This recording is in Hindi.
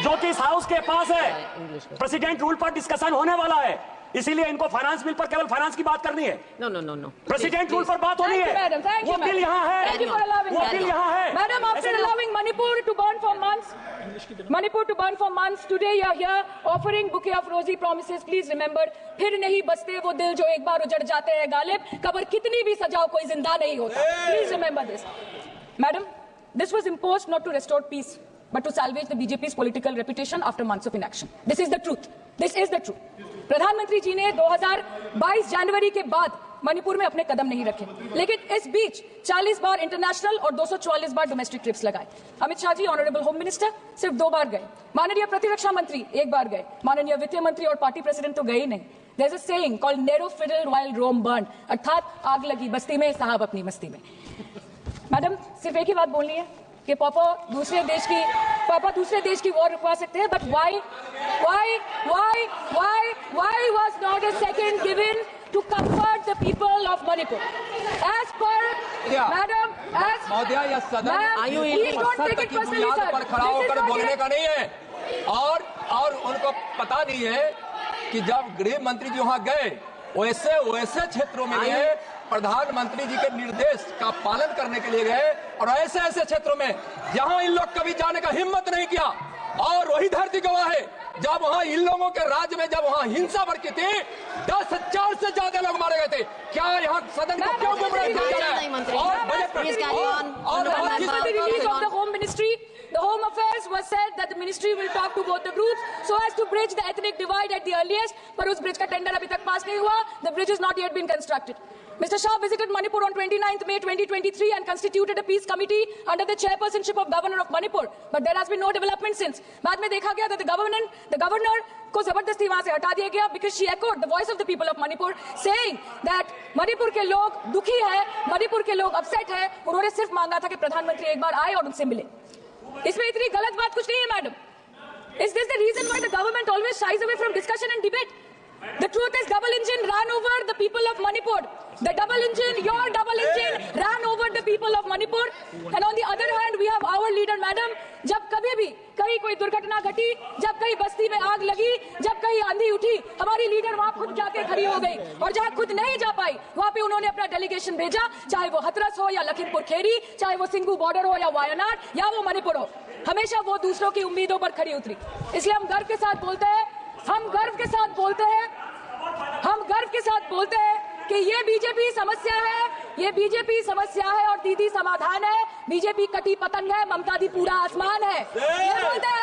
जो कि इस हाउस के पास है। प्रेसिडेंट रूल पर डिस्कशन होने वाला है, इसीलिए इनको फाइनेंस बिल पर केवल फाइनेंस की बात करनी है। नो प्रेसिडेंट रूल पर बात होनी है। वो बिल यहाँ है, वो बिल यहाँ है। Madam, after allowing Manipur to burn for months, today you are here offering bouquet of rosy promises. Please remember, फिर नहीं बसते वो दिल जो एक बार उजड़ जाते हैं गालिब, कबर कितनी भी सजाओ कोई जिंदा नहीं होता। Please remember this. Madam, this was imposed not to restore peace, but to salvage the BJP's political reputation after months of inaction. This is the truth. This is the truth. प्रधानमंत्री जी ने 2022 जनवरी के बाद मणिपुर में अपने कदम नहीं रखे, लेकिन इस बीच 40 बार इंटरनेशनल और 244 बार डोमेस्टिक ट्रिप्स लगाए। Amit Shah ji, honourable home minister, सिर्फ 2 बार गए। माननीय प्रतिरक्षा मंत्री 1 बार गए। माननीय वित्त मंत्री और पार्टी प्रेसिडेंट तो गए ही नहीं। There is a saying called narrow fiddle while Rome burned, अर्थात आग लगी बस्ती में, साहब अपनी मस्ती में। मैडम, सिर्फ एक ही बात बोलनी है कि पापा दूसरे देश की वॉर रुकवा सकते हैं, but why was not a second given to comfort the people of Manipur? As per madam, as महोदया, यह सदन की बुनियाद पर खड़ा होकर बोलने का नहीं है। और उनको पता नहीं है कि जब गृह मंत्री जी वहां गए, वैसे क्षेत्रों में गए, प्रधानमंत्री जी के निर्देश का पालन करने के लिए गए, और ऐसे क्षेत्रों में जहां इन लोग कभी जाने का हिम्मत नहीं किया। और वही धरती गवाह है, जब वहां इन लोगों के राज्य में जब वहां हिंसा भड़की थी, 10,000 से ज्यादा लोग मारे गए थे। क्या यहाँ सदन को क्यों गुमराह किया जा रहा है? The Home Affairs was said that the ministry will talk to both the groups so as to bridge the ethnic divide at the earliest, पर उस bridge का tender अभी तक pass नहीं हुआ. The bridge has not yet been constructed. Mr. Shah visited Manipur on 29th May 2023 and constituted a peace committee under the chairpersonship of Governor of Manipur, but there has been no development since. बाद में देखा गया that the governor को जबरदस्ती वहां से हटा दिया गया because she echoed the voice of the people of Manipur, saying that Manipur के लोग दुखी है, मणिपुर के लोग upset है. उन्होंने सिर्फ मांगा था कि प्रधानमंत्री एक बार आए और उनसे मिले. इसमें इतनी गलत बात कुछ नहीं है madam. Is this the reason why the government always shies away from discussion and debate? The truth is, double engine ran over the people of Manipur. The double engine, your double engine, ran over the people of Manipur. And on the other hand, we have our leader, madam. जब कभी भी कहीं कोई दुर्घटना घटी, जब कहीं बस्ती में आग लगी, जब कहीं आंधी उठी, हमारी लीडर वहां खुद जाके खड़ी हो गई. और जहां खुद नहीं जा पाई, वहां पे उन्होंने अपना डेलीगेशन भेजा, चाहे वो हथरस हो या लखीमपुर खेरी, चाहे वो सिंगू बॉर्डर हो या वायनाड या वो मणिपुर हो. हमेशा वो दूसरों की उम्मीदों पर खड़ी उतरी. इसलिए हम गर्व के साथ बोलते हैं, हम गर्व के साथ बोलते हैं कि ये बीजेपी समस्या है, ये बीजेपी समस्या है और दीदी समाधान है. बीजेपी कटी पतंग है, ममता दी पूरा आसमान है. ये बोलते हैं.